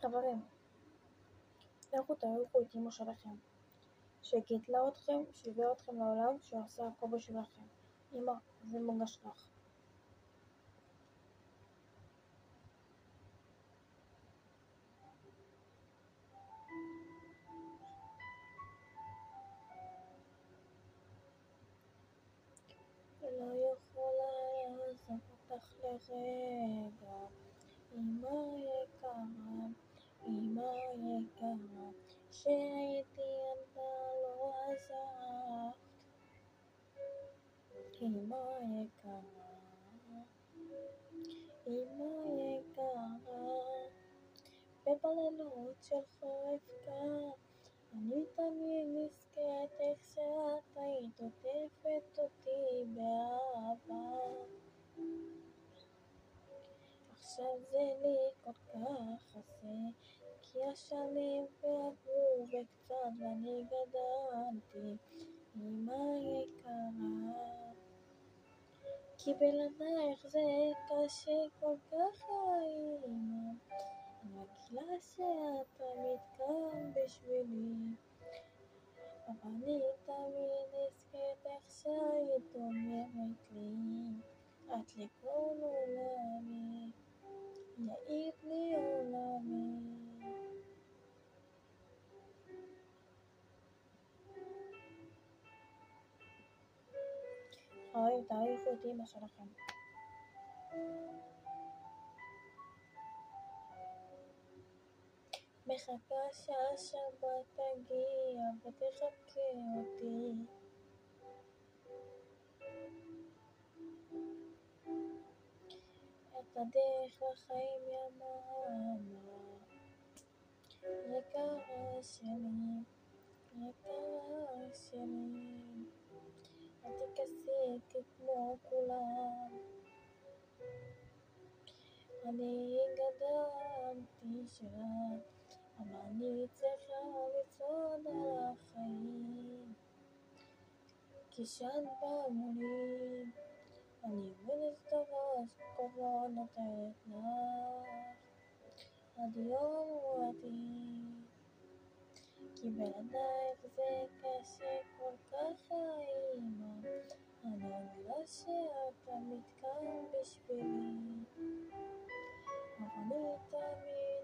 חברים, לכו תעריכו את אמא שלכם, שגידלה אתכם, שהביאה אתכם לעולם, שעושה הכל בשבילכם. אמא, זה מוגש לך. לא יכולה לעזוב אותך לרגע, אמא יקרה, אמא יקרה, שהייתי ילדה לא עזבת, אמא יקרה, אמא יקרה, ובלילות של חורף קר, אני תמיד נזכרת איך שאת היית עוטפת אותי באהבה. עכשיו זה לי כל כך חסר, כי השנים עברו וקצת ואני גדלתי, אמא יקרה, כי בלעדייך זה קשה כל כך אמא, אני רגילה שאת תמיד כאן בשבילי, אבל אני תמיד נזכרת איך שהיית אומרת לי, את לכל עולמי, יעיד לי עולמי. חברים, תעריכו את אמא שלכם. מחכה שהשבת תגיע ותחכה אותי, את הדרך לחיים יממה, יקרה שלי, יקרה שלי, אל תכעסי איתי כמו כולם, אני גדלתי שלך, אבל אני צריכה לצעוד על החיים, כי שאת באה מולי, אני עומדת בראש כבוד נותנת לך, עד יום מועדי, כי בלעדייך זה קשה כל כך אמא, אני יודעת שאת תמיד כאן בשבילי, אבל אני תמיד